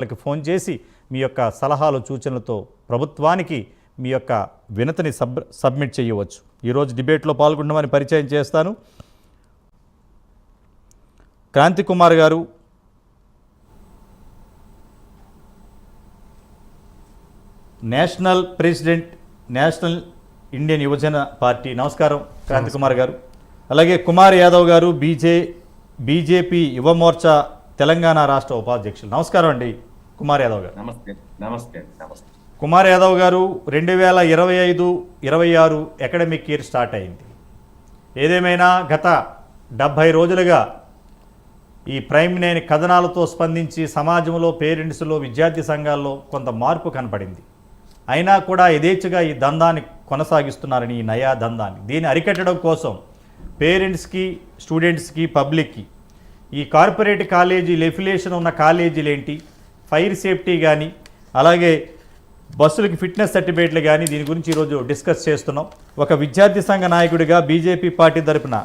వాళ్ళకి ఫోన్ చేసి మీ యొక్క సలహాలు సూచనలతో ప్రభుత్వానికి మీ యొక్క వినతిని సబ్మిట్ చేయవచ్చు. ఈరోజు డిబేట్లో పాల్గొనమని పరిచయం చేస్తాను. క్రాంతి కుమార్ గారు, నేషనల్ ప్రెసిడెంట్, నేషనల్ ఇండియన్ యువజన పార్టీ. నమస్కారం క్రాంతి కుమార్ గారు. అలాగే కుమార్ యాదవ్ గారు, బీజేపీ యువ మోర్చా తెలంగాణ రాష్ట్ర ఉపాధ్యక్షులు. నమస్కారం అండి కుమార్ యాదవ్ గారు. నమస్తే. నమస్తే. నమస్తే. కుమార్ యాదవ్ గారు, 2025-26 అకాడమిక్ ఇయర్ స్టార్ట్ అయింది. ఏదేమైనా గత 70 రోజులుగా ఈ ప్రైమ్ నైన్ కథనాలతో స్పందించి సమాజంలో, పేరెంట్స్లో, విద్యార్థి సంఘాల్లో కొంత మార్పు కనపడింది. అయినా కూడా యథేచ్ఛగా ఈ దందాన్ని కొనసాగిస్తున్నారని, ఈ నయా దందాన్ని. దీన్ని అరికట్టడం కోసం పేరెంట్స్కి, స్టూడెంట్స్కి, పబ్లిక్కి ఈ కార్పొరేట్ కాలేజీలు, ఎఫిలియేషన్ ఉన్న కాలేజీలు ఏంటి, ఫైర్ సేఫ్టీ కానీ, అలాగే బస్సులకి ఫిట్నెస్ సర్టిఫికేట్లు కానీ, దీని గురించి ఈరోజు డిస్కస్ చేస్తున్నాం. ఒక విద్యార్థి సంఘ నాయకుడిగా బీజేపీ పార్టీ తరఫున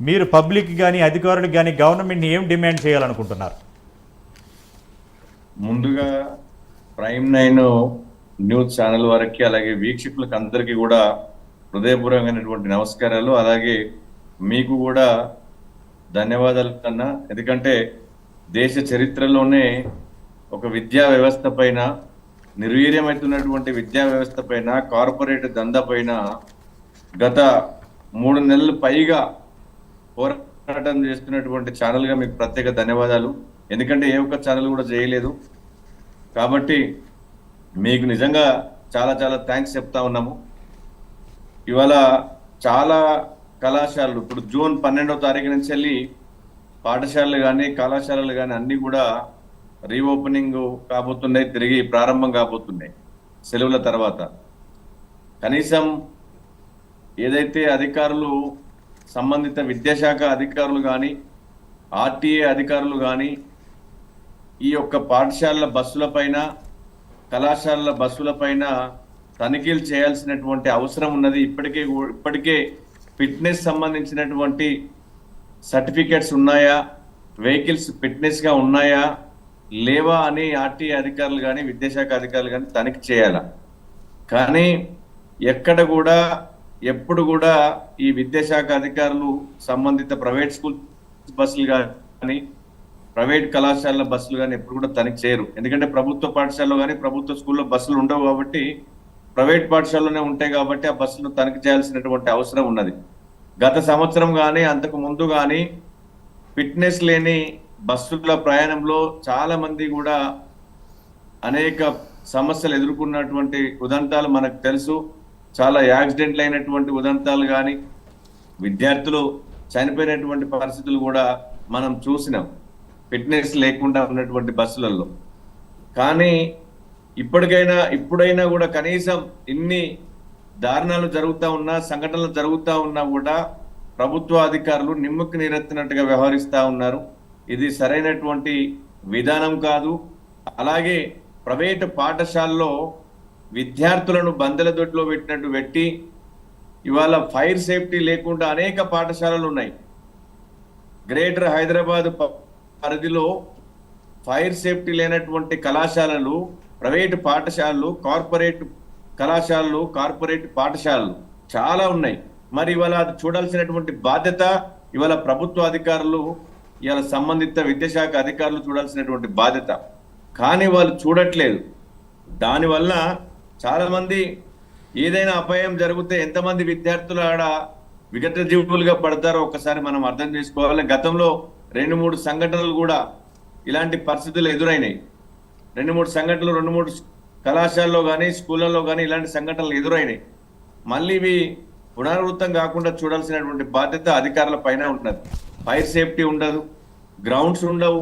మీరు పబ్లిక్ కానీ, అధికారులకు కానీ, గవర్నమెంట్ని ఏం డిమాండ్ చేయాలనుకుంటున్నారు? ముందుగా ప్రైమ్ 9 న్యూస్ ఛానల్ వారికి, అలాగే వీక్షకులకు అందరికీ కూడా హృదయపూర్వకమైనటువంటి నమస్కారాలు. అలాగే మీకు కూడా ధన్యవాదాలు కన్నా. ఎందుకంటే దేశ చరిత్రలోనే ఒక విద్యా వ్యవస్థ పైన, నిర్వీర్యమవుతున్నటువంటి విద్యా వ్యవస్థ పైన, కార్పొరేట్ దందా పైన గత 3 నెలలు పైగా పోరాటం చేస్తున్నటువంటి ఛానల్గా మీకు ప్రత్యేక ధన్యవాదాలు. ఎందుకంటే ఏ ఒక్క ఛానల్ కూడా చేయలేదు. కాబట్టి మీకు నిజంగా చాలా చాలా థ్యాంక్స్ చెప్తా ఉన్నాము. ఇవాళ చాలా కళాశాలలు ఇప్పుడు జూన్ 12వ తారీఖు నుంచి వెళ్ళి పాఠశాలలు కానీ, కళాశాలలు కానీ అన్నీ కూడా రీఓపెనింగ్ కాబోతున్నాయి, తిరిగి ప్రారంభం కాబోతున్నాయి సెలవుల తర్వాత. కనీసం ఏదైతే అధికారులు, సంబంధిత విద్యాశాఖ అధికారులు కానీ, ఆర్టీఏ అధికారులు కానీ ఈ యొక్క పాఠశాలల బస్సులపైన, కళాశాలల బస్సులపైన తనిఖీలు చేయాల్సినటువంటి అవసరం ఉన్నది. ఇప్పటికే ఫిట్నెస్ సంబంధించినటువంటి సర్టిఫికేట్స్ ఉన్నాయా, వెహికల్స్ ఫిట్నెస్గా ఉన్నాయా లేవా అని ఆర్టీఏ అధికారులు కానీ, విద్యాశాఖ అధికారులు కానీ తనిఖీ చేయాలా. కానీ ఎక్కడ కూడా, ఎప్పుడు కూడా ఈ విద్యాశాఖ అధికారులు సంబంధిత ప్రైవేట్ స్కూల్ బస్సులు కానీ, ప్రైవేట్ కళాశాలల బస్సులు కానీ ఎప్పుడు కూడా తనిఖీ చేయరు. ఎందుకంటే ప్రభుత్వ పాఠశాలలో కానీ, ప్రభుత్వ స్కూల్లో బస్సులు ఉండవు కాబట్టి, ప్రైవేట్ పాఠశాలలోనే ఉంటాయి కాబట్టి ఆ బస్సులను తనిఖీ చేయాల్సినటువంటి అవసరం ఉన్నది. గత సంవత్సరం కానీ, అంతకు ముందు కానీ ఫిట్నెస్ లేని బస్సుల ప్రయాణంలో చాలా మంది కూడా అనేక సమస్యలు ఎదుర్కొన్నటువంటి ఉదంతాలు మనకు తెలుసు. చాలా యాక్సిడెంట్లు అయినటువంటి ఉదంతాలు కానీ, విద్యార్థులు చనిపోయినటువంటి పరిస్థితులు కూడా మనం చూసినాం ఫిట్నెస్ లేకుండా ఉన్నటువంటి బస్సులలో. కానీ ఇప్పుడైనా కూడా కనీసం ఇన్ని దారుణాలు జరుగుతూ ఉన్నా, సంఘటనలు జరుగుతూ ఉన్నా కూడా ప్రభుత్వ అధికారులు నిమ్మకు నీరెత్తినట్టుగా వ్యవహరిస్తూ ఉన్నారు. ఇది సరైనటువంటి విధానం కాదు. అలాగే ప్రైవేటు పాఠశాలలో విద్యార్థులను బందెల దొడ్లో పెట్టినట్టు పెట్టి ఇవాళ ఫైర్ సేఫ్టీ లేకుండా అనేక పాఠశాలలు ఉన్నాయి. గ్రేటర్ హైదరాబాద్ పరిధిలో ఫైర్ సేఫ్టీ లేనటువంటి కళాశాలలు, ప్రైవేటు పాఠశాలలు, కార్పొరేట్ కళాశాలలు, కార్పొరేట్ పాఠశాలలు చాలా ఉన్నాయి. మరి ఇవాళ అది చూడాల్సినటువంటి బాధ్యత ఇవాళ ప్రభుత్వ అధికారులు, ఇవాళ సంబంధిత విద్యాశాఖ అధికారులు చూడాల్సినటువంటి బాధ్యత. కానీ వాళ్ళు చూడట్లేదు. దానివల్ల చాలా మంది, ఏదైనా అపాయం జరిగితే ఎంతమంది విద్యార్థులు ఆడ విగత జీవులుగా పడతారో ఒక్కసారి మనం అర్థం చేసుకోవాలి. గతంలో 2-3 సంఘటనలు కూడా ఇలాంటి పరిస్థితులు ఎదురైనాయి. 2-3 సంఘటనలు 2-3 కళాశాలలో కానీ, స్కూళ్ళల్లో కానీ ఇలాంటి సంఘటనలు ఎదురైనాయి. మళ్ళీ ఇవి పునరావృతం కాకుండా చూడాల్సినటువంటి బాధ్యత అధికారుల పైన ఉన్నది. ఫైర్ సేఫ్టీ ఉండదు, గ్రౌండ్స్ ఉండవు,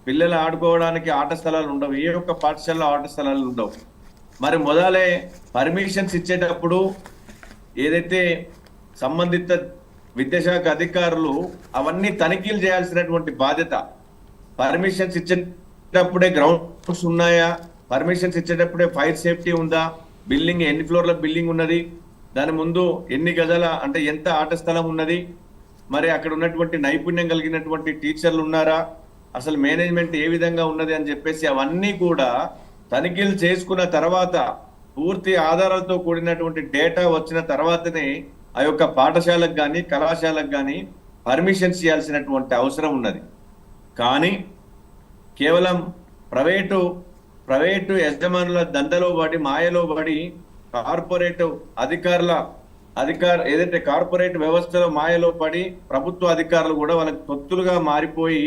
పిల్లలు ఆడుకోవడానికి ఆట స్థలాలు ఉండవు, ఏ ఒక్క పాఠశాలలో ఆట స్థలాలు ఉండవు. మరి మొదలే పర్మిషన్స్ ఇచ్చేటప్పుడు ఏదైతే సంబంధిత విద్యాశాఖ అధికారులు అవన్నీ తనిఖీలు చేయాల్సినటువంటి బాధ్యత. పర్మిషన్స్ ఇచ్చేటప్పుడే గ్రౌండ్స్ ఉన్నాయా, పర్మిషన్స్ ఇచ్చేటప్పుడే ఫైర్ సేఫ్టీ ఉందా, బిల్డింగ్ ఎన్ని ఫ్లోర్ల బిల్డింగ్ ఉన్నది, దాని ముందు ఎన్ని గజాల అంటే ఎంత ఆట స్థలం ఉన్నది, మరి అక్కడ ఉన్నటువంటి నైపుణ్యం కలిగినటువంటి టీచర్లు ఉన్నారా, అసలు మేనేజ్మెంట్ ఏ విధంగా ఉన్నది అని చెప్పేసి అవన్నీ కూడా తనిఖీలు చేసుకున్న తర్వాత పూర్తి ఆధారాలతో కూడినటువంటి డేటా వచ్చిన తర్వాతనే ఆ యొక్క పాఠశాలకు కానీ కళాశాలకు కానీ పర్మిషన్స్ ఇవ్వాల్సినటువంటి అవసరం ఉన్నది. కానీ కేవలం ప్రైవేటు యజమానుల దందలో పడి మాయలో పడి కార్పొరేట్ ఏదైతే కార్పొరేట్ వ్యవస్థలో మాయలో పడి ప్రభుత్వ అధికారులు కూడా వాళ్ళకి తొత్తులుగా మారిపోయి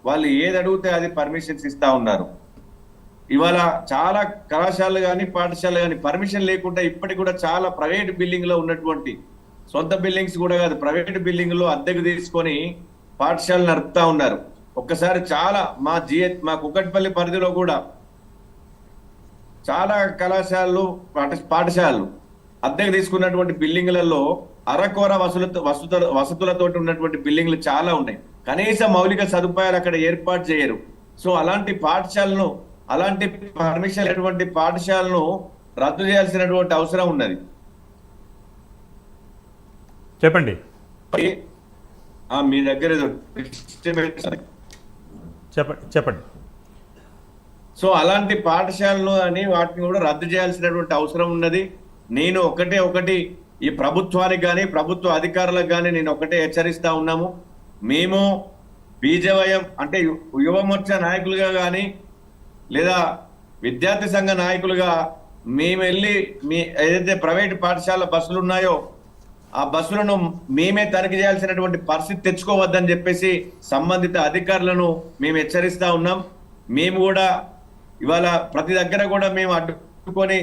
వాళ్ళు ఏది అడిగితే అది పర్మిషన్స్ ఇస్తా ఉన్నారు. ఇవాళ చాలా కళాశాలలు కానీ పాఠశాలలు కానీ పర్మిషన్ లేకుండా ఇప్పటికి కూడా చాలా ప్రైవేట్ బిల్డింగ్ లో ఉన్నటువంటి సొంత బిల్డింగ్స్ కూడా కాదు, ప్రైవేట్ బిల్డింగ్ లో అద్దెకు తీసుకొని పాఠశాలలు నడుపుతా ఉన్నారు. ఒక్కసారి చాలా మా కుకట్పల్లి పరిధిలో కూడా చాలా కళాశాలలు పాఠశాలలు అద్దెకు తీసుకున్నటువంటి బిల్డింగ్లలో అరకొర వసతులతో ఉన్నటువంటి బిల్డింగ్లు చాలా ఉన్నాయి. కనీస మౌలిక సదుపాయాలు అక్కడ ఏర్పాటు చేయరు. సో అలాంటి పాఠశాలను, అలాంటి పర్మిషన్ అటువంటి పాఠశాలను రద్దు చేయాల్సినటువంటి అవసరం ఉన్నది. చెప్పండి. మీ దగ్గర చెప్పండి. సో అలాంటి పాఠశాలలు అని వాటిని కూడా రద్దు చేయాల్సినటువంటి అవసరం ఉన్నది. నేను ఒకటి ఈ ప్రభుత్వానికి కానీ ప్రభుత్వ అధికారులకు కానీ నేను ఒకటే హెచ్చరిస్తా ఉన్నాము. మేము బీజేవైఎం అంటే యువమోర్చా నాయకులుగా కానీ లేదా విద్యార్థి సంఘ నాయకులుగా మేము వెళ్ళి ఏదైతే ప్రైవేట్ పాఠశాల బస్సులు ఉన్నాయో ఆ బస్సులను మేమే తనిఖీ చేయాల్సినటువంటి పరిస్థితి తెచ్చుకోవద్దని చెప్పేసి సంబంధిత అధికారులను మేము హెచ్చరిస్తా ఉన్నాం. మేము కూడా ఇవాళ ప్రతి దగ్గర కూడా మేము అడ్డుకొని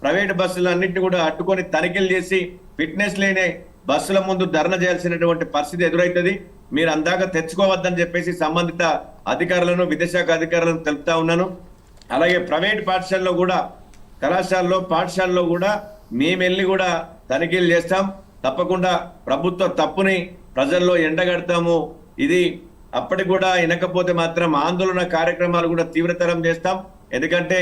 ప్రైవేట్ బస్సులన్నింటినీ కూడా అడ్డుకొని తనిఖీలు చేసి ఫిట్నెస్ లేని బస్సుల ముందు ధర్నా చేయాల్సినటువంటి పరిస్థితి ఎదురవుతుంది. మీరు అందాక తెచ్చుకోవద్దని చెప్పేసి సంబంధిత అధికారులను, విద్యాశాఖ అధికారులను తెలుపుతా ఉన్నాను. అలాగే ప్రైవేట్ పాఠశాలలో కూడా, కళాశాలలో, పాఠశాలలో కూడా మేము వెళ్ళి కూడా తనిఖీలు చేస్తాం. తప్పకుండా ప్రభుత్వ తప్పుని ప్రజల్లో ఎండగడతాము. ఇది అప్పటికి కూడా వినకపోతే మాత్రం ఆందోళన కార్యక్రమాలు కూడా తీవ్రతరం చేస్తాం. ఎందుకంటే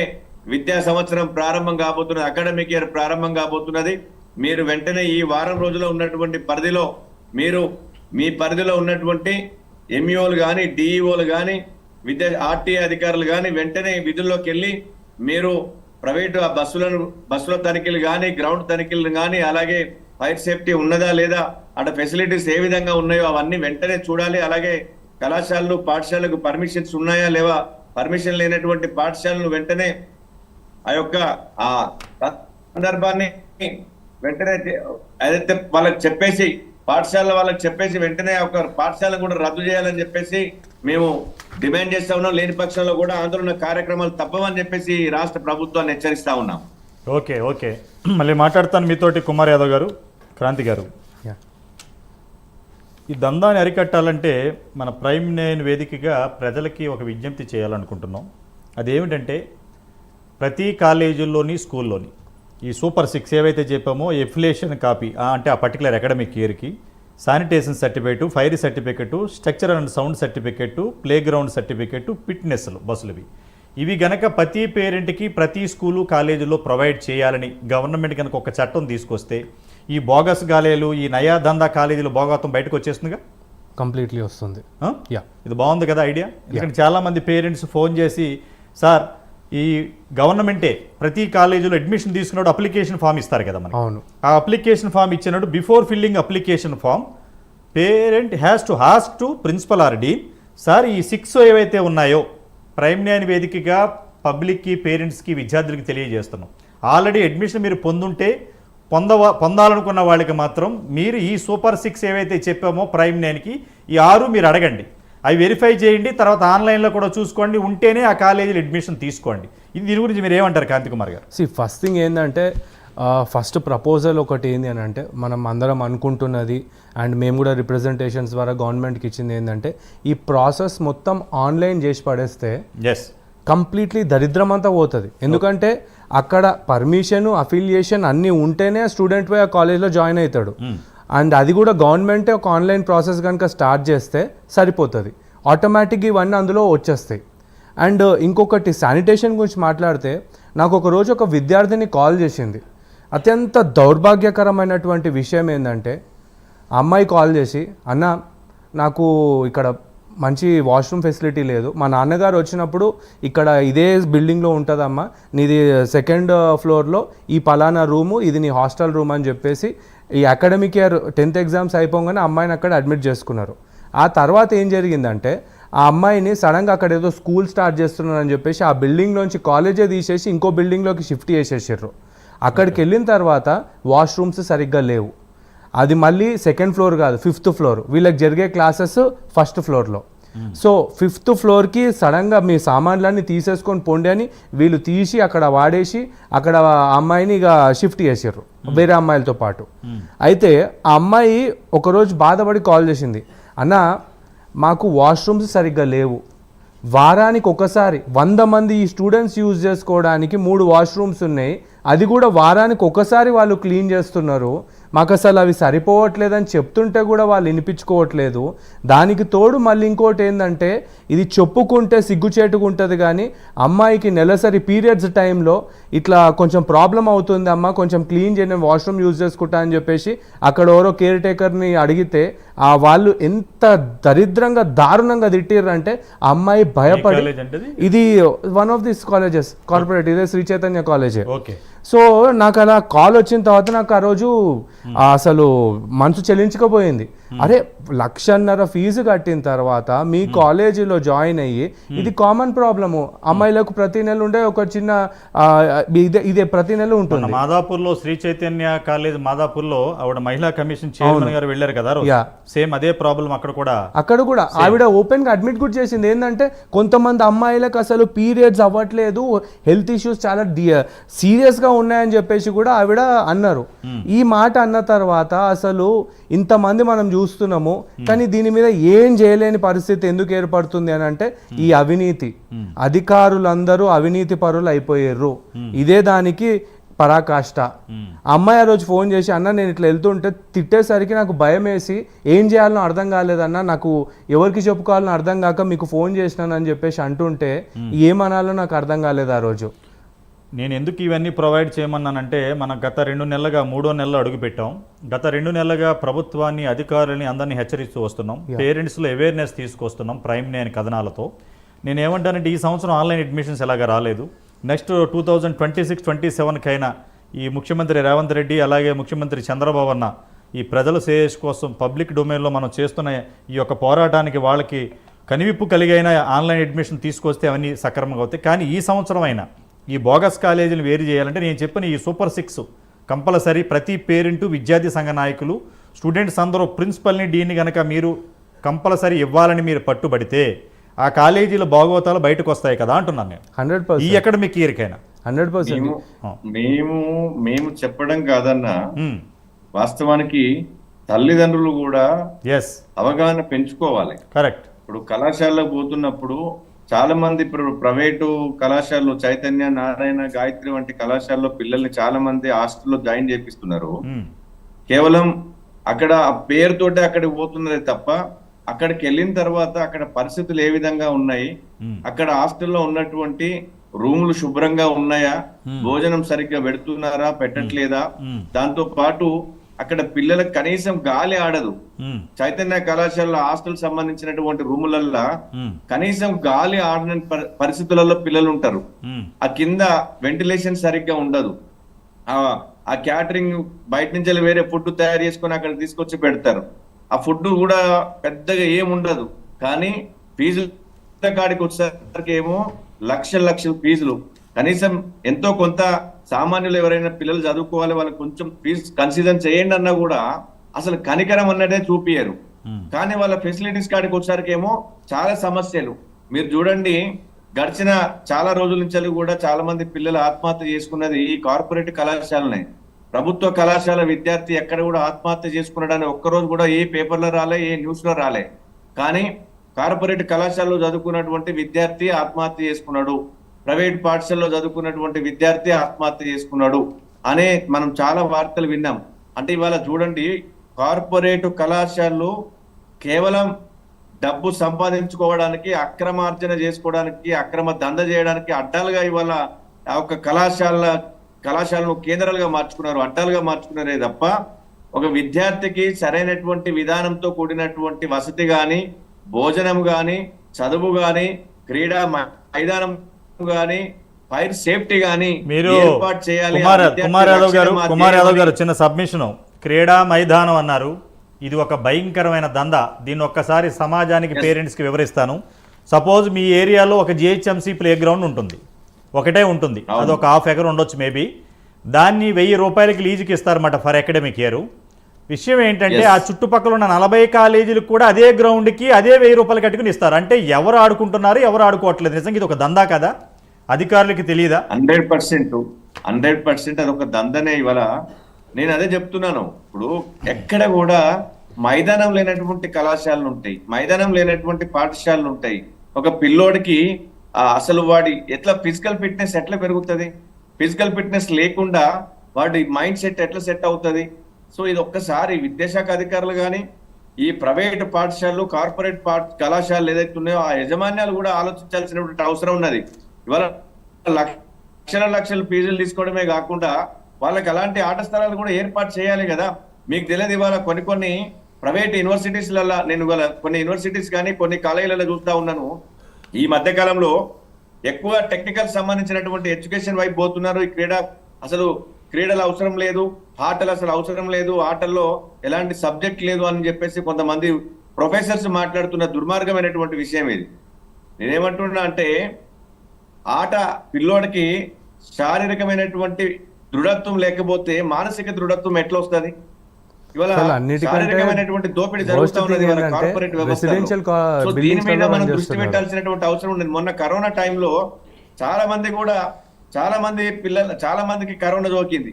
విద్యా సంవత్సరం ప్రారంభం కాబోతున్నది, అకాడమిక్ ఇయర్ ప్రారంభం కాబోతున్నది. మీరు వెంటనే ఈ వారం రోజుల్లో ఉన్నటువంటి పరిధిలో మీరు మీ పరిధిలో ఉన్నటువంటి ఎంఈఓలు కానీ, డిఈఓలు కానీ, ఆర్టీఏ అధికారులు కానీ వెంటనే విధుల్లోకి వెళ్ళి మీరు ప్రైవేటు బస్సుల తనిఖీలు కానీ, గ్రౌండ్ తనిఖీలు కానీ, అలాగే ఫైర్ సేఫ్టీ ఉన్నదా లేదా, అక్కడ ఫెసిలిటీస్ ఏ విధంగా ఉన్నాయో అవన్నీ వెంటనే చూడాలి. అలాగే కళాశాలలు, పాఠశాలకు పర్మిషన్స్ ఉన్నాయా లేవా, పర్మిషన్ లేనటువంటి పాఠశాలను వెంటనే ఆ యొక్క ఆ సందర్భాన్ని వెంటనే ఏదైతే వాళ్ళకి చెప్పేసి వాళ్ళకి చెప్పేసి వెంటనే ఒక పాఠశాలను కూడా రద్దు చేయాలని చెప్పేసి మేము డిమాండ్ చేస్తా ఉన్నాం. లేని పక్షంలో కూడా ఆందోళన కార్యక్రమాలు తప్పవని చెప్పేసి రాష్ట్ర ప్రభుత్వాన్ని హెచ్చరిస్తా ఉన్నాం. ఓకే మళ్ళీ మాట్లాడతాను మీతోటి. కుమార్ యాదవ్ గారు, క్రాంతి గారు, ఈ దందాన్ని అరికట్టాలంటే మన ప్రైమ్ 9 వేదికగా ప్రజలకి ఒక విజ్ఞప్తి చేయాలనుకుంటున్నాం. అదేమిటంటే ప్రతి కాలేజీల్లోని, స్కూల్లోని ఈ సూపర్ 6 ఏవైతే చెప్పామో ఎఫిలియేషన్ కాపీ అంటే ఆ పర్టికులర్ అకాడమిక్ ఇయర్కి sanitation certificate, fire certificate, structure and sound certificate, playground certificate, ఫిట్నెస్లు బస్సులవి ఇవి గనక ప్రతి పేరెంట్కి ప్రతి స్కూలు కాలేజీలో ప్రొవైడ్ చేయాలని గవర్నమెంట్ కనుక ఒక చట్టం తీసుకొస్తే ఈ బోగస్ కాలేజీలు, ఈ నయా దందా కాలేజీలు భోగత్వం బయటకు వచ్చేస్తుందిగా, కంప్లీట్లీ వస్తుంది. ఇది బాగుంది కదా ఐడియా. ఎందుకంటే చాలామంది పేరెంట్స్ ఫోన్ చేసి, సార్ ఈ గవర్నమెంటే ప్రతి కాలేజీలో అడ్మిషన్ తీసుకున్నప్పుడు అప్లికేషన్ ఫామ్ ఇస్తారు కదా మనకి. అవును. ఆ అప్లికేషన్ ఫామ్ ఇచ్చినప్పుడు before filling application form parent has to ask to principal or dean, sir ఈ 6 ఏవైతే ఉన్నాయో ప్రైమ్ 9 వేదికగా పబ్లిక్కి, పేరెంట్స్కి, విద్యార్థులకి తెలియజేస్తున్నాం. ఆల్రెడీ అడ్మిషన్ మీరు పొందాలనుకున్న వాళ్ళకి మాత్రం మీరు ఈ సూపర్ 6 ఏవైతే చెప్పామో ప్రైమ్ 9కి ఈ 6 మీరు అడగండి, అవి వెరిఫై చేయండి, తర్వాత ఆన్లైన్లో కూడా చూసుకోండి, ఉంటేనే ఆ కాలేజీలో అడ్మిషన్ తీసుకోండి. దీని గురించి మీరు ఏమంటారు కాంతి కుమార్ గారు? ఫస్ట్ థింగ్ ఏంటంటే ఫస్ట్ ప్రపోజల్ ఒకటి ఏంది అని అంటే మనం అందరం అనుకుంటున్నది అండ్ మేము కూడా రిప్రజెంటేషన్స్ ద్వారా గవర్నమెంట్కి ఇచ్చింది ఏంటంటే ఈ ప్రాసెస్ మొత్తం ఆన్లైన్ చేసి పడేస్తే కంప్లీట్లీ దరిద్రం అంతా పోతుంది. ఎందుకంటే అక్కడ పర్మిషన్, అఫిలియేషన్ అన్నీ ఉంటేనే స్టూడెంట్ పోయి ఆ కాలేజ్లో జాయిన్ అవుతాడు. అండ్ అది కూడా గవర్నమెంటే ఒక ఆన్లైన్ ప్రాసెస్ కనుక స్టార్ట్ చేస్తే సరిపోతుంది, ఆటోమేటిక్గా ఇవన్నీ అందులో వచ్చేస్తాయి. అండ్ ఇంకొకటి శానిటేషన్ గురించి మాట్లాడితే నాకు ఒకరోజు ఒక విద్యార్థిని కాల్ చేసింది. అత్యంత దౌర్భాగ్యకరమైనటువంటి విషయం ఏంటంటే ఆ అమ్మాయి కాల్ చేసి, అన్న నాకు ఇక్కడ మంచి వాష్రూమ్ ఫెసిలిటీ లేదు. మా నాన్నగారు వచ్చినప్పుడు ఇక్కడ ఇదే బిల్డింగ్లో ఉంటుందమ్మా, నీది సెకండ్ ఫ్లోర్లో ఈ పలానా రూము, ఇది నీ హాస్టల్ రూమ్ అని చెప్పేసి ఈ అకాడమిక్ ఇయర్ 10th ఎగ్జామ్స్ అయిపోగానే అమ్మాయిని అక్కడ అడ్మిట్ చేసుకున్నారు. ఆ తర్వాత ఏం జరిగిందంటే ఆ అమ్మాయిని సడన్గా అక్కడ ఏదో స్కూల్ స్టార్ట్ చేస్తున్నారని చెప్పేసి ఆ బిల్డింగ్లోంచి కాలేజే తీసేసి ఇంకో బిల్డింగ్లోకి షిఫ్ట్ చేసేసారు. అక్కడికి వెళ్ళిన తర్వాత వాష్రూమ్స్ సరిగ్గా లేవు. అది మళ్ళీ సెకండ్ ఫ్లోర్ కాదు, 5th ఫ్లోర్. వీళ్ళకి జరిగే క్లాసెస్ 1st ఫ్లోర్లో. సో 5th ఫ్లోర్కి సడన్గా మీ సామాన్లన్నీ తీసేసుకొని పొండి అని వీళ్ళు తీసి అక్కడ వాడేసి అక్కడ అమ్మాయిని ఇక షిఫ్ట్ చేసారు వేరే అమ్మాయిలతో పాటు. అయితే ఆ అమ్మాయి ఒకరోజు బాధపడి కాల్ చేసింది, అన్న మాకు వాష్రూమ్స్ సరిగ్గా లేవు, వారానికి ఒకసారి 100 మంది ఈ స్టూడెంట్స్ యూజ్ చేసుకోవడానికి 3 వాష్రూమ్స్ ఉన్నాయి, అది కూడా వారానికి ఒకసారి వాళ్ళు క్లీన్ చేస్తున్నారు, మాకు అసలు అవి సరిపోవట్లేదని చెప్తుంటే కూడా వాళ్ళు వినిపించుకోవట్లేదు. దానికి తోడు మళ్ళీ ఇంకోటి ఏంటంటే ఇది చెప్పుకుంటే సిగ్గుచేటుగా ఉంటుంది, కానీ అమ్మాయికి నెలసరి పీరియడ్స్ టైంలో ఇట్లా కొంచెం ప్రాబ్లం అవుతుంది అమ్మ, కొంచెం క్లీన్ చేయని వాష్రూమ్ యూజ్ చేసుకుంటా అని చెప్పేసి అక్కడ ఎవరో కేర్ టేకర్ని అడిగితే ఆ వాళ్ళు ఎంత దరిద్రంగా దారుణంగా తిట్టిర్రంటే ఆ అమ్మాయి భయపడి, ఇది one of this colleges corporate, ఇదే శ్రీ చైతన్య కాలేజే. సో నాకు అలా కాల్ వచ్చిన తర్వాత నాకు ఆ రోజు అసలు మనసు చెల్లించకపోయింది. అరే 1,50,000 ఫీజు కట్టిన తర్వాత మీ కాలేజీలో జాయిన్ అయ్యి ఇది కామన్ ప్రాబ్లము, అమ్మాయిలకు ప్రతి నెల ఉండే ఒక చిన్న ఇదే ప్రతి నెల ఉంటుంది. మాదాపూర్లో శ్రీ చైతన్య కాలేజ్ మాదాపూర్లో ఆవిడ మహిళా కమిషన్ చైర్మన్ గారు వెళ్ళారు కదా, సేమ్ అదే ప్రాబ్లం అక్కడ కూడా ఆవిడ ఓపెన్ గా అడ్మిట్ కూడా చేసింది. ఏంటంటే కొంతమంది అమ్మాయిలకు అసలు పీరియడ్స్ అవ్వట్లేదు, హెల్త్ ఇష్యూస్ చాలా సీరియస్ గా ఉన్నాయని చెప్పేసి కూడా ఆవిడ అన్నారు. ఈ మాట అన్న తర్వాత అసలు ఇంతమంది మనం చూస్తున్నాము, కానీ దీని మీద ఏం చేయలేని పరిస్థితి ఎందుకు ఏర్పడుతుంది అని అంటే ఈ అవినీతి, అధికారులందరూ అవినీతి పరులు అయిపోయారు, ఇదే దానికి పరాకాష్ట. అమ్మాయి ఆ రోజు ఫోన్ చేసి, అన్న నేను ఇట్లా వెళ్తుంటే తిట్టేసరికి నాకు భయం వేసి ఏం చేయాలనో అర్థం కాలేదన్న, నాకు ఎవరికి చెప్పుకోవాలని అర్థం కాక మీకు ఫోన్ చేసినానని చెప్పేసి అంటుంటే ఏమనాలో నాకు అర్థం కాలేదు ఆ రోజు. నేను ఎందుకు ఇవన్నీ ప్రొవైడ్ చేయమన్నానంటే మనం గత 2 నెలలుగా 3వ నెలలో అడుగుపెట్టాం. గత 2 నెలలుగా ప్రభుత్వాన్ని, అధికారులని అందరినీ హెచ్చరిస్తూ వస్తున్నాం, పేరెంట్స్లో అవేర్నెస్ తీసుకొస్తున్నాం ప్రైమ్ నేను కథనాలతో. నేను ఏమంటానంటే ఈ సంవత్సరం ఆన్లైన్ అడ్మిషన్స్ ఎలాగా రాలేదు, నెక్స్ట్ 2026-27కైనా ఈ ముఖ్యమంత్రి రేవంత్ రెడ్డి అలాగే ముఖ్యమంత్రి చంద్రబాబు అన్న ఈ ప్రజల శ్రేయస్ కోసం పబ్లిక్ డొమైన్లో మనం చేస్తున్న ఈ యొక్క పోరాటానికి వాళ్ళకి కనివిప్పు కలిగైన ఆన్లైన్ అడ్మిషన్ తీసుకొస్తే అవన్నీ సక్రమంగా అవుతాయి. కానీ ఈ సంవత్సరం అయినా ఈ బోగస్ కాలేజీలు వేరు చేయాలంటే నేను చెప్పిన ఈ సూపర్ 6 కంపల్సరీ ప్రతి పేరెంటు, విద్యార్థి సంఘ నాయకులు, స్టూడెంట్స్ అందరూ ప్రిన్సిపల్ని, డీన్ని కనుక మీరు కంపల్సరీ ఇవ్వాలని మీరు పట్టుబడితే ఆ కాలేజీల భాగవతాలు బయటకు వస్తాయి కదా అంటున్నాను నేను. 100% ఈ అకాడమిక్ ఇయర్కైనా 100% మేము చెప్పడం కాదన్నా, వాస్తవానికి తల్లిదండ్రులు కూడా అవగాహన పెంచుకోవాలి. కరెక్ట్. ఇప్పుడు కళాశాలకు పోతున్నప్పుడు చాలా మంది ఇప్పుడు ప్రైవేటు కళాశాలలో చైతన్య, నారాయణ, గాయత్రి వంటి కళాశాలలో పిల్లల్ని చాలా మంది హాస్టల్లో జాయిన్ చేపిస్తున్నారు. కేవలం అక్కడ ఆ పేరుతోటే అక్కడికి పోతున్నదే తప్ప అక్కడికి వెళ్ళిన తర్వాత అక్కడ పరిస్థితులు ఏ విధంగా ఉన్నాయి, అక్కడ హాస్టల్లో ఉన్నటువంటి రూములు శుభ్రంగా ఉన్నాయా, భోజనం సరిగ్గా పెడుతున్నారా, పెట్టట్లేదా, దాంతో పాటు అక్కడ పిల్లలకు కనీసం గాలి ఆడదు. చైతన్య కళాశాల హాస్టల్ సంబంధించినటువంటి రూములల్లో కనీసం గాలి ఆడని పరిస్థితులలో పిల్లలు ఉంటారు. ఆ కింద వెంటిలేషన్ సరిగ్గా ఉండదు. ఆ క్యాటరింగ్ బయట నుంచి వేరే ఫుడ్ తయారు చేసుకొని అక్కడ తీసుకొచ్చి పెడతారు. ఆ ఫుడ్ కూడా పెద్దగా ఏముండదు, కానీ ఫీజుల కాడికి వచ్చేసరికి ఏమో లక్షల ఫీజులు. కనీసం ఎంతో కొంత సామాన్యులు ఎవరైనా పిల్లలు చదువుకోవాలి, వాళ్ళకి కొంచెం ఫీజు కన్సిడర్ చేయండి అన్నా కూడా అసలు కనికరం అన్నదే చూపియరు. కానీ వాళ్ళ ఫెసిలిటీస్ కాడికి వచ్చేసరికి ఏమో చాలా సమస్యలు. మీరు చూడండి, గడిచిన చాలా రోజుల నుంచి కూడా చాలా మంది పిల్లలు ఆత్మహత్య చేసుకున్నది ఈ కార్పొరేట్ కళాశాలనే. ప్రభుత్వ కళాశాల విద్యార్థి ఎక్కడ కూడా ఆత్మహత్య చేసుకున్నాడని ఒక్కరోజు కూడా ఏ పేపర్లో రాలే, ఏ న్యూస్ లో రాలే. కానీ కార్పొరేట్ కళాశాలలో చదువుకున్నటువంటి విద్యార్థి ఆత్మహత్య చేసుకున్నాడు, ప్రైవేట్ పాఠశాలలో చదువుకున్నటువంటి విద్యార్థి ఆత్మహత్య చేసుకున్నాడు అనే మనం చాలా వార్తలు విన్నాం. అంటే ఇవాళ చూడండి, కార్పొరేట్ కళాశాలలు కేవలం డబ్బు సంపాదించుకోవడానికి, అక్రమార్జన చేసుకోవడానికి, అక్రమ దంద చేయడానికి అడ్డాలుగా ఇవాళ ఆ యొక్క కళాశాలను కేంద్రాలుగా మార్చుకున్నారు, అడ్డాలుగా మార్చుకున్నారే తప్ప ఒక విద్యార్థికి సరైనటువంటి విధానంతో కూడినటువంటి వసతి గాని, భోజనం కానీ, చదువు కానీ, క్రీడా మైదానం కానీ, ఫైర్ సేఫ్టీ కానీ మీరు ఏర్పాటు చేయాలి. కుమార్ యాదవ్ గారు చిన్న సబ్మిషను, క్రీడా మైదానం అన్నారు, ఇది ఒక భయంకరమైన దందా. దీన్ని ఒక్కసారి సమాజానికి పేరెంట్స్కి వివరిస్తాను. సపోజ్ మీ ఏరియాలో ఒక జిహెచ్ఎంసీ ప్లే గ్రౌండ్ ఉంటుంది, ఒకటే ఉంటుంది, అది ఒక ½ ఎకర్ ఉండొచ్చు మేబీ. దాన్ని 1000 రూపాయలకి లీజుకి ఇస్తారన్నమాట ఫర్ అకాడమిక్ ఇయర్. విషయం ఏంటంటే ఆ చుట్టుపక్కల ఉన్న 40 కాలేజీలకు కూడా అదే గ్రౌండ్కి అదే 1000 రూపాయలు కట్టుకుని ఇస్తారు. అంటే ఎవరు ఆడుకుంటున్నారు, ఎవరు ఆడుకోవట్లేదు. నిజంగా ఇది ఒక దందా కదా, అధికారులకి తెలియదా? 100% అది ఒక దందనే. ఇవాళ నేను అదే చెప్తున్నాను. ఇప్పుడు ఎక్కడ కూడా మైదానం లేనటువంటి కళాశాలలు ఉంటాయి, మైదానం లేనటువంటి పాఠశాలలు ఉంటాయి. ఒక పిల్లోడికి అసలు వాడి ఎట్లా ఫిజికల్ ఫిట్నెస్ ఎట్లా పెరుగుతుంది? ఫిజికల్ ఫిట్నెస్ లేకుండా వాడి మైండ్ సెట్ ఎట్లా సెట్ అవుతుంది? సో ఇది ఒక్కసారి విద్యాశాఖ అధికారులు కానీ, ఈ ప్రైవేట్ పాఠశాలలు, కార్పొరేట్ కళాశాలలు ఏదైతే ఉన్నాయో ఆ యజమాన్యాలు కూడా ఆలోచించాల్సినటువంటి అవసరం ఉన్నది. ఇవాళ లక్షల ఫీజులు తీసుకోవడమే కాకుండా వాళ్ళకి అలాంటి ఆట స్థలాలు కూడా ఏర్పాటు చేయాలి కదా. మీకు తెలియదు, ఇవాళ కొన్ని ప్రైవేట్ యూనివర్సిటీస్లలో, నేను ఇవాళ కొన్ని యూనివర్సిటీస్ కానీ కొన్ని కాలేజీలలో చూస్తా ఉన్నాను. ఈ మధ్య కాలంలో ఎక్కువ టెక్నికల్ సంబంధించినటువంటి ఎడ్యుకేషన్ వైపు పోతున్నారు. ఈ అసలు క్రీడలు అవసరం లేదు, ఆటలు అసలు అవసరం లేదు, ఆటల్లో ఎలాంటి సబ్జెక్ట్ లేదు అని చెప్పేసి కొంతమంది ప్రొఫెసర్స్ మాట్లాడుతున్న దుర్మార్గమైనటువంటి విషయం ఇది. నేనేమంటున్నా అంటే, ఆట పిల్లోడికి శారీరకమైనటువంటి దృఢత్వం లేకపోతే మానసిక దృఢత్వం ఎట్లా వస్తుంది? ఇవాళ శారీరకమైనటువంటి దోపిడీ జరుగుతూ ఉన్నది కార్పొరేట్ వ్యవస్థ. సో దీని మీద మనం దృష్టి పెట్టాల్సినటువంటి అవసరం ఉంది. మొన్న కరోనా టైంలో చాలా మందికి కరోనా సోకింది.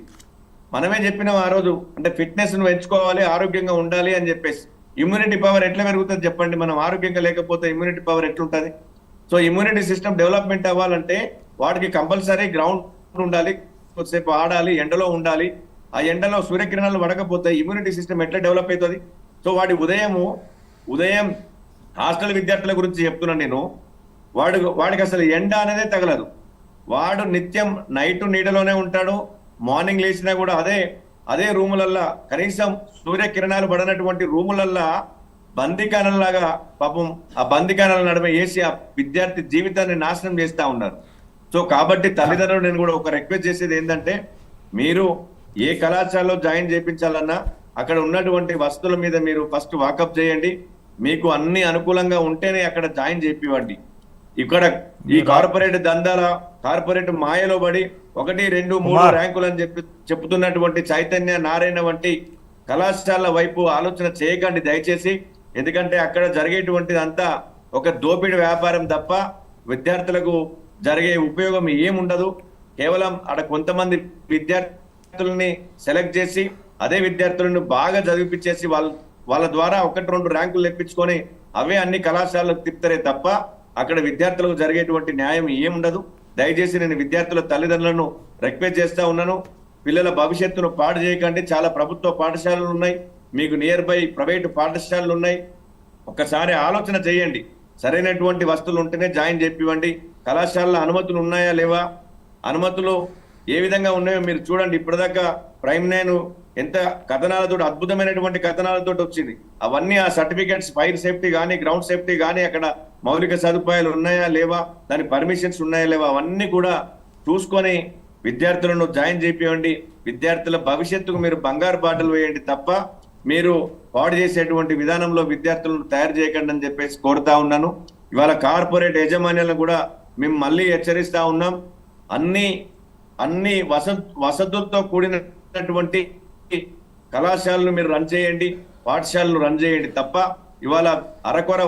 మనమే చెప్పినాం ఆ రోజు, అంటే ఫిట్నెస్ ను పెంచుకోవాలి, ఆరోగ్యంగా ఉండాలి అని చెప్పేసి. ఇమ్యూనిటీ పవర్ ఎట్లా పెరుగుతుంది చెప్పండి? మనం ఆరోగ్యంగా లేకపోతే ఇమ్యూనిటీ పవర్ ఎట్లుంటది? సో ఇమ్యూనిటీ సిస్టమ్ డెవలప్మెంట్ అవ్వాలంటే వాడికి కంపల్సరీ గ్రౌండ్ ఉండాలి, కొద్దిసేపు ఆడాలి, ఎండలో ఉండాలి. ఆ ఎండలో సూర్యకిరణాలు పడకపోతే ఇమ్యూనిటీ సిస్టమ్ ఎట్లా డెవలప్ అవుతుంది? సో వాడి ఉదయం హాస్టల్ విద్యార్థుల గురించి చెప్తున్నాను నేను. వాడికి అసలు ఎండ అనేదే తగలదు. వాడు నిత్యం నైట్ నీడలోనే ఉంటాడు. మార్నింగ్ లేచినా కూడా అదే రూములల్లా, కనీసం సూర్యకిరణాలు పడనటువంటి రూములల్లా బందికానల్లాగా పాపం ఆ బందికానాల నడుమ వేసి ఆ విద్యార్థి జీవితాన్ని నాశనం చేస్తా ఉన్నారు. సో కాబట్టి తల్లిదండ్రులు నేను కూడా ఒక రిక్వెస్ట్ చేసేది ఏంటంటే, మీరు ఏ కళాశాలలో జాయిన్ చేయించాలన్నా అక్కడ ఉన్నటువంటి వసతుల మీద మీరు ఫస్ట్ వాకప్ చేయండి. మీకు అన్ని అనుకూలంగా ఉంటేనే అక్కడ జాయిన్ చేపివ్వండి. ఇక్కడ ఈ కార్పొరేట్ మాయలో పడి 1, 2, 3 ర్యాంకులు అని చెప్తున్నటువంటి చైతన్య, నారాయణ వంటి కళాశాల వైపు ఆలోచన చేయకండి దయచేసి. ఎందుకంటే అక్కడ జరిగేటువంటిది అంతా ఒక దోపిడీ వ్యాపారం తప్ప విద్యార్థులకు జరిగే ఉపయోగం ఏముండదు. కేవలం అక్కడ కొంతమంది విద్యార్థులని సెలెక్ట్ చేసి అదే విద్యార్థులను బాగా చదివిపించేసి వాళ్ళ ద్వారా 1, 2 ర్యాంకులు తెప్పించుకొని అవే అన్ని కళాశాలకు తిప్పుతారే తప్ప అక్కడ విద్యార్థులకు జరిగేటువంటి న్యాయం ఏముండదు. దయచేసి నేను విద్యార్థుల తల్లిదండ్రులను రిక్వెస్ట్ చేస్తా ఉన్నాను, పిల్లల భవిష్యత్తును పాడు చేయకండి. చాలా ప్రభుత్వ పాఠశాలలు ఉన్నాయి, మీకు నియర్ బై ప్రైవేటు పాఠశాలలు ఉన్నాయి. ఒక్కసారి ఆలోచన చేయండి. సరైనటువంటి వస్తువులు ఉంటేనే జాయిన్ చేపివ్వండి. కళాశాలలో అనుమతులు ఉన్నాయా లేవా, అనుమతులు ఏ విధంగా ఉన్నాయో మీరు చూడండి. ఇప్పటిదాకా ప్రైమ్9 ఎంత కథనాలతో, అద్భుతమైనటువంటి కథనాలతో వచ్చింది. అవన్నీ ఆ సర్టిఫికేట్స్, ఫైర్ సేఫ్టీ కానీ, గ్రౌండ్ సేఫ్టీ కానీ, అక్కడ మౌలిక సదుపాయాలు ఉన్నాయా లేవా, దాని పర్మిషన్స్ ఉన్నాయా లేవా, అవన్నీ కూడా చూసుకొని విద్యార్థులను జాయిన్ చేపివ్వండి. విద్యార్థుల భవిష్యత్తుకు మీరు బంగారు బాటలు వేయండి తప్ప మీరు పాడు చేసేటువంటి విధానంలో విద్యార్థులను తయారు చేయకండి అని చెప్పేసి కోరుతా ఉన్నాను. ఇవాళ కార్పొరేట్ యాజమాన్యాలను కూడా మేము మళ్ళీ హెచ్చరిస్తా ఉన్నాం. అన్ని వసతులతో కూడినటువంటి కళాశాలను మీరు రన్ చేయండి, పాఠశాలను రన్ చేయండి తప్ప ఇవాళ అరకొర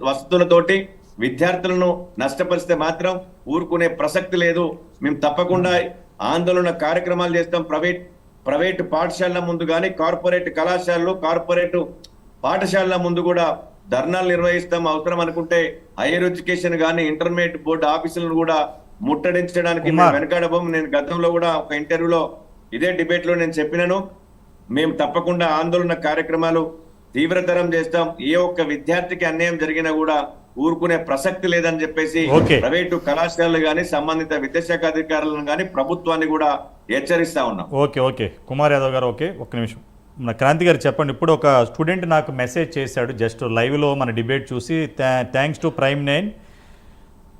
వసతులతోటి విద్యార్థులను నష్టపరిస్తే మాత్రం ఊరుకునే ప్రసక్తి లేదు. మేము తప్పకుండా ఆందోళన కార్యక్రమాలు చేస్తాం. ప్రైవేట్ పాఠశాలల ముందు కానీ, కార్పొరేట్ కళాశాలలు, కార్పొరేట్ పాఠశాలల ముందు కూడా ధర్నాలు నిర్వహిస్తాం. అవసరం అనుకుంటే హైయర్ ఎడ్యుకేషన్ కానీ, ఇంటర్మీడియట్ బోర్డు ఆఫీసులను కూడా ముట్టడించడానికి వెనకాడబోం. నేను గతంలో కూడా ఒక ఇంటర్వ్యూలో ఇదే డిబేట్ లో నేను చెప్పినాను, మేము తప్పకుండా ఆందోళన కార్యక్రమాలు తీవ్రతరం చేస్తాం. ఏ ఒక్క విద్యార్థికి అన్యాయం జరిగినా కూడా ఊరుకునే ప్రసక్తి లేదని చెప్పేసి ప్రైవేటు కళాశాలలు కానీ, సంబంధిత విద్యాశాఖ అధికారులను కానీ, ప్రభుత్వాన్ని కూడా హెచ్చరిస్తా ఉన్నాం. ఓకే కుమార్ యాదవ్ గారు, ఒక్క నిమిషం. మన క్రాంతి గారు చెప్పండి. ఇప్పుడు ఒక స్టూడెంట్ నాకు మెసేజ్ చేశాడు జస్ట్ లైవ్లో మన డిబేట్ చూసి, thanks to prime 9,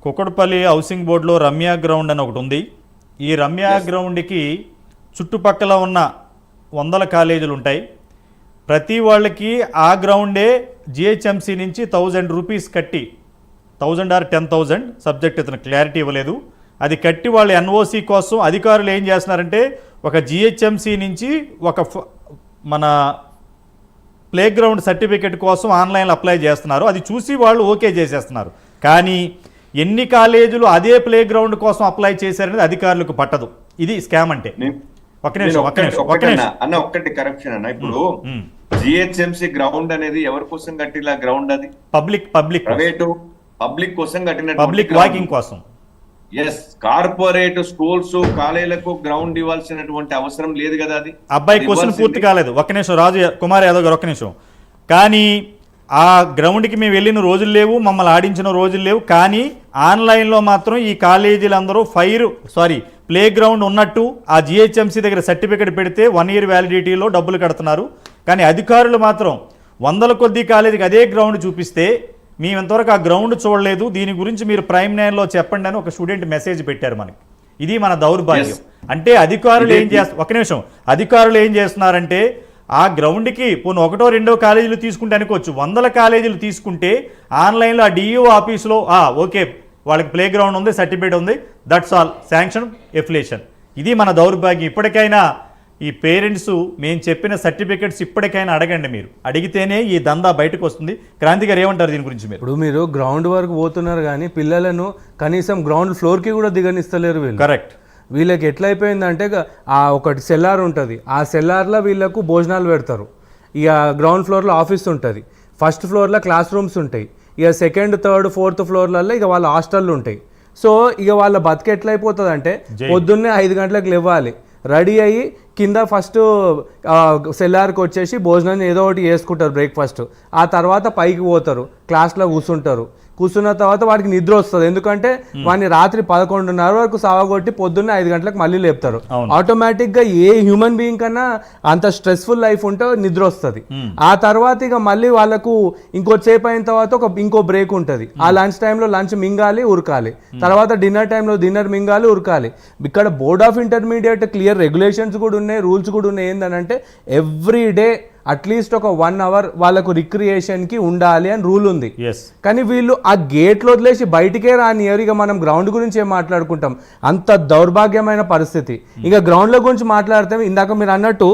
Kukkadapalli housing బోర్డులో రమ్య గ్రౌండ్ అని ఒకటి ఉంది. ఈ రమ్య గ్రౌండ్కి చుట్టుపక్కల ఉన్న 100 కాలేజీలు ఉంటాయి. ప్రతి వాళ్ళకి ఆ గ్రౌండే జిహెచ్ఎంసీ నుంచి 1000 రూపీస్ కట్టి, 1000 ఆర్ 10,000 సబ్జెక్ట్ ఇతను క్లారిటీ ఇవ్వలేదు, అది కట్టి వాళ్ళు ఎన్ఓసి కోసం అధికారులు ఏం చేస్తున్నారంటే ఒక జిహెచ్ఎంసీ నుంచి ఒక మన ప్లే గ్రౌండ్ సర్టిఫికెట్ కోసం ఆన్లైన్లో అప్లై చేస్తున్నారు. అది చూసి వాళ్ళు ఓకే చేసేస్తున్నారు. కానీ ఎన్ని కాలేజీలు అదే ప్లే గ్రౌండ్ కోసం అప్లై చేశారనేది అధికారులకు పట్టదు. ఇది స్కామ్ అంటే. అన్న ఒక్కటి కరెక్షన్ అన్న, ఇప్పుడు జిహెచ్ఎంసీ గ్రౌండ్ అనేది ఎవరి కోసం కట్టిన గ్రౌండ్? అది పబ్లిక్ ప్రైవేటు పబ్లిక్ కోసం కట్టిన పబ్లిక్ వాకింగ్ కోసం. ఎస్, కార్పొరేట్ స్కూల్స్ కాలేజీలకు గ్రౌండ్ ఇవ్వాల్సినటువంటి అవసరం లేదు కదా. అది అబ్బాయి క్వశ్చన్ పూర్తి కాలేదు. ఒక్క నిమిషం కుమార్ యాదవ్ గారు, ఒక్క నిమిషం. కానీ ఆ గ్రౌండ్కి మేము వెళ్ళిన రోజులు లేవు, మమ్మల్ని ఆడించిన రోజులు లేవు. కానీ ఆన్లైన్లో మాత్రం ఈ కాలేజీలందరూ ప్లే గ్రౌండ్ ఉన్నట్టు ఆ జిహెచ్ఎంసీ దగ్గర సర్టిఫికెట్ పెడితే 1 year వ్యాలిడిటీలో డబ్బులు కడుతున్నారు. కానీ అధికారులు మాత్రం 100 కొద్ది కాలేజీకి అదే గ్రౌండ్ చూపిస్తే మేము ఇంతవరకు ఆ గ్రౌండ్ చూడలేదు, దీని గురించి మీరు ప్రైమ్ 9లో చెప్పండి అని ఒక స్టూడెంట్ మెసేజ్ పెట్టారు మనకి. ఇది మన దౌర్భాగ్యం. అంటే అధికారులు ఏం చేస్తారు, ఒక్క నిమిషం, అధికారులు ఏం చేస్తున్నారంటే ఆ గ్రౌండ్కి పోను 1వ 2వ కాలేజీలు తీసుకుంటే అనుకోవచ్చు, 100 కాలేజీలు తీసుకుంటే ఆన్లైన్లో ఆ డిఈఓ ఆఫీస్లో ఓకే వాళ్ళకి ప్లే గ్రౌండ్ ఉంది, సర్టిఫికేట్ ఉంది, దట్స్ ఆల్, శాంక్షన్, ఎఫిలియేషన్. ఇది మన దౌర్భాగ్యం. ఇప్పటికైనా ఈ పేరెంట్స్ మేము చెప్పిన సర్టిఫికెట్స్ ఇప్పటికైనా అడగండి. మీరు అడిగితేనే ఈ దందా బయటకు వస్తుంది. క్రాంతి గారు ఏమంటారు దీని గురించి? ఇప్పుడు మీరు గ్రౌండ్ వరకు పోతున్నారు కానీ పిల్లలను కనీసం గ్రౌండ్ ఫ్లోర్కి కూడా దిగనిస్తలేరు వీళ్ళు. కరెక్ట్. వీళ్ళకి ఎట్లయిపోయిందంటే ఒకటి సెల్లార్ ఉంటుంది, ఆ సెల్లార్లో వీళ్ళకు భోజనాలు పెడతారు. ఇక గ్రౌండ్ ఫ్లోర్లో ఆఫీస్ ఉంటుంది, ఫస్ట్ ఫ్లోర్లో క్లాస్ రూమ్స్ ఉంటాయి, ఇక 2nd, 3rd, 4th ఫ్లోర్లలో ఇక వాళ్ళ హాస్టళ్ళు ఉంటాయి. సో ఇక వాళ్ళ బతికి ఎట్లయిపోతుంది అంటే పొద్దున్నే 5 గంటలకు లేవాలి, రెడీ అయ్యి కింద ఫస్ట్ సెల్లార్కి వచ్చేసి భోజనం ఏదో ఒకటి చేసుకుంటారు, బ్రేక్ఫాస్ట్. ఆ తర్వాత పైకి పోతారు, క్లాస్లో కూర్చున్న తర్వాత వాడికి నిద్ర వస్తుంది. ఎందుకంటే వాడిని రాత్రి 11:30 వరకు సావగొట్టి పొద్దున్నే 5 గంటలకు మళ్ళీ లేపుతారు. ఆటోమేటిక్గా ఏ హ్యూమన్ బీయింగ్ కన్నా అంత స్ట్రెస్ఫుల్ లైఫ్ ఉంటే నిద్ర వస్తుంది. ఆ తర్వాత ఇక మళ్ళీ వాళ్ళకు ఇంకోసేపు అయిన తర్వాత ఇంకో బ్రేక్ ఉంటుంది. ఆ లంచ్ టైంలో లంచ్ మింగాలి, ఉరకాలి. తర్వాత డిన్నర్ టైంలో డిన్నర్ మింగాలి, ఉరకాలి. ఇక్కడ board of intermediate clear regulations కూడా ఉన్నాయి, రూల్స్ కూడా ఉన్నాయి. ఏంటంటే ఎవ్రీ డే అట్లీస్ట్ ఒక 1 hour వాళ్ళకు రిక్రియేషన్కి ఉండాలి అని రూల్ ఉంది. కానీ వీళ్ళు ఆ గేట్లు వదిలేసి బయటికే రానియరు. ఇక మనం గ్రౌండ్ గురించి ఏం మాట్లాడుకుంటాం, అంత దౌర్భాగ్యమైన పరిస్థితి. ఇక గ్రౌండ్ల గురించి మాట్లాడితే ఇందాక మీరు అన్నట్టు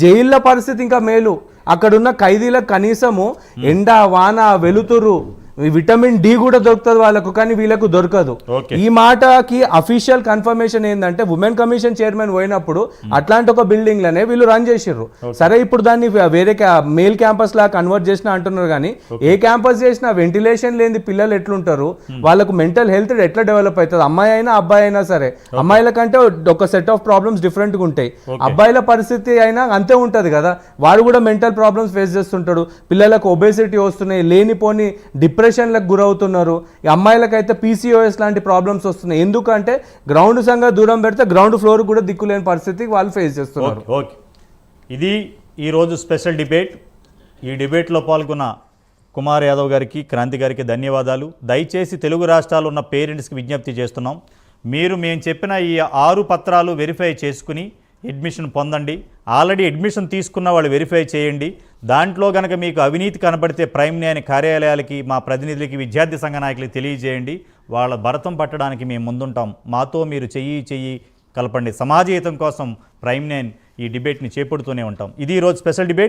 జైళ్ళ పరిస్థితి ఇంకా మేలు. అక్కడున్న ఖైదీలకు కనీసము ఎండ, వాన, వెలుతురు, విటమిన్ డి కూడా దొరుకుతుంది వాళ్ళకు, కానీ వీళ్ళకు దొరకదు. ఈ మాటకి అఫీషియల్ కన్ఫర్మేషన్ ఏంటంటే ఉమెన్ కమిషన్ చైర్మన్ పోయినప్పుడు అట్లాంటి ఒక బిల్డింగ్ లోనే వీళ్ళు రన్ చేసిర్రు. సరే, ఇప్పుడు దాన్ని వేరే మేల్ క్యాంపస్ లా కన్వర్ట్ చేసినా అంటున్నారు. కానీ ఏ క్యాంపస్ చేసినా వెంటిలేషన్ లేని పిల్లలు ఎట్లుంటారు, వాళ్ళకు మెంటల్ హెల్త్ ఎట్లా డెవలప్ అవుతుంది? అమ్మాయి అయినా అబ్బాయి అయినా సరే, అమ్మాయిల కంటే ఒక సెట్ ఆఫ్ ప్రాబ్లమ్స్ డిఫరెంట్ గా ఉంటాయి. అబ్బాయిల పరిస్థితి అయినా అంతే ఉంటది కదా, వాడు కూడా మెంటల్ ప్రాబ్లమ్స్ ఫేస్ చేస్తుంటాడు. పిల్లలకు ఒబేసిటీ వస్తున్నాయి, లేనిపోని డిప్రెషన్లకు గురవుతున్నారు. ఈ అమ్మాయిలకైతే పీసీఓఎస్ లాంటి ప్రాబ్లమ్స్ వస్తున్నాయి. ఎందుకంటే గ్రౌండ్ సంగా దూరం పెడితే గ్రౌండ్ ఫ్లోర్ కూడా దిక్కులేని పరిస్థితి వాళ్ళు ఫేస్ చేస్తున్నారు. ఓకే, ఇది ఈరోజు స్పెషల్ డిబేట్. ఈ డిబేట్లో పాల్గొన్న కుమార్ యాదవ్ గారికి, క్రాంతి గారికి ధన్యవాదాలు. దయచేసి తెలుగు రాష్ట్రాలు ఉన్న పేరెంట్స్కి విజ్ఞప్తి చేస్తున్నాం, మేము చెప్పిన ఈ 6 పత్రాలు వెరిఫై చేసుకుని అడ్మిషన్ పొందండి. ఆల్రెడీ అడ్మిషన్ తీసుకున్న వాళ్ళు వెరిఫై చేయండి. దాంట్లో కనుక మీకు అవినీతి కనబడితే ప్రైమ్ 9 కార్యాలయాలకి, మా ప్రతినిధులకి, విద్యార్థి సంఘ నాయకులకి తెలియజేయండి. వాళ్ళ భరతం పట్టడానికి మేము ముందుంటాం. మాతో మీరు చెయ్యి కలపండి. సమాజహితం కోసం ప్రైమ్ 9 ఈ డిబేట్ని చేపడుతూనే ఉంటాం. ఇది ఈరోజు స్పెషల్ డిబేట్.